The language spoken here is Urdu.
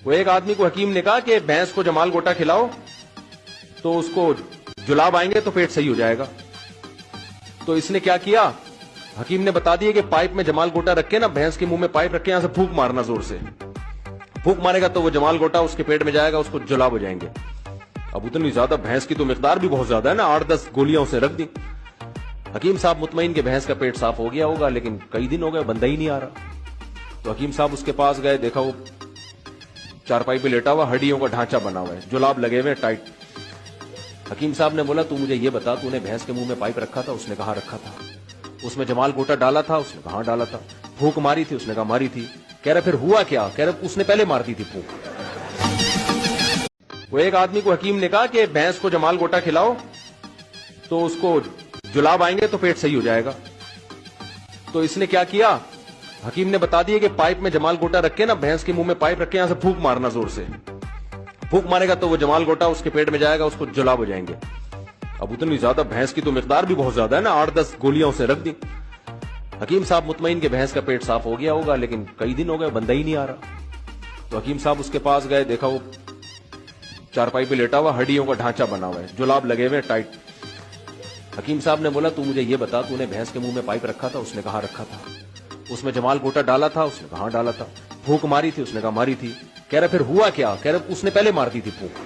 وہ ایک آدمی کو حکیم نے کہا کہ بھینس کو جمال گوٹا کھلاؤ تو اس کو جلاب آئیں گے تو پیٹ صحیح ہو جائے گا. تو اس نے کیا کیا, حکیم نے بتا دیا کہ پائپ میں جمال گوٹا رکھ کے نا, بھینس کے منہ میں پائپ رکھ کے یہاں سے پھونک مارنا زور سے. پھونک مارے گا تو وہ جمال گوٹا اس کے پیٹ میں جائے گا, اس کو جلاب ہو جائیں گے. اب اتنی زیادہ بھینس کی تو مقدار بھی بہت زیادہ ہے نا, 8-10 گولیاں اسے رکھ دی. حکیم صاحب مطمئن کہ بھینس کا پیٹ صاف ہو گیا ہوگا, لیکن کئی دن ہو گئے بندہ ہی نہیں آ رہا. تو حکیم صاحب اس کے پاس گئے, دیکھا وہ چارپائی پہ لیٹا ہوا, ہڈیوں کا ڈھانچہ بنا ہوا ہے, جلاب لگے ہوئے ٹائٹ. حکیم صاحب نے بولا تو مجھے یہ بتا, تو نے بھینس کے منہ میں پائپ رکھا تھا؟ اس نے کہا رکھا تھا. اس میں جمال گوٹا ڈالا تھا؟ اس نے کہا ڈالا تھا. پھونک ماری تھی؟ اس نے کہا ماری تھی. کہہ رہا پھر ہوا کیا؟ کہہ رہا اس نے پہلے مار دی تھی پھونک. وہ ایک آدمی کو حکیم نے کہا کہ بھینس کو جمال گوٹا کھلاؤ تو اس کو جلاب آئیں گے تو پیٹ صحیح ہو جائے گا. تو اس نے کیا کیا, حکیم نے بتا دیا کہ پائپ میں جمال گوٹا رکھ کے نا, بھینس کے منہ میں پائپ رکھ کے یہاں سے پھونک مارنا زور سے. پھونک مارے گا تو وہ جمال گوٹا اس کے پیٹ میں جائے گا, اس کو جلاب ہو جائیں گے. اب اتنی زیادہ بھینس کی تو مقدار بھی بہت زیادہ ہے نا, 8-10 گولیاں اسے رکھ دی. حکیم صاحب مطمئن کہ بھینس کا پیٹ صاف ہو گیا ہوگا, لیکن کئی دن ہو گئے بندہ ہی نہیں آ رہا. تو حکیم صاحب اس کے پاس گئے, دیکھا وہ چارپائی پہ لیٹا ہوا, ہڈیوں کا ڈھانچہ بنا ہوا ہے, جلاب لگے ہوئے ٹائٹ. حکیم صاحب نے بولا تو مجھے یہ بتا, تو نے بھینس کے منہ میں پائپ رکھا تھا؟ اس نے کہا رکھا تھا. اس میں جمال گوٹا ڈالا تھا؟ اس نے کہا ڈالا تھا. پھونک ماری تھی؟ اس نے کہا ماری تھی. کہہ رہا پھر ہوا کیا؟ کہہ رہا اس نے پہلے مار دی تھی پھونک.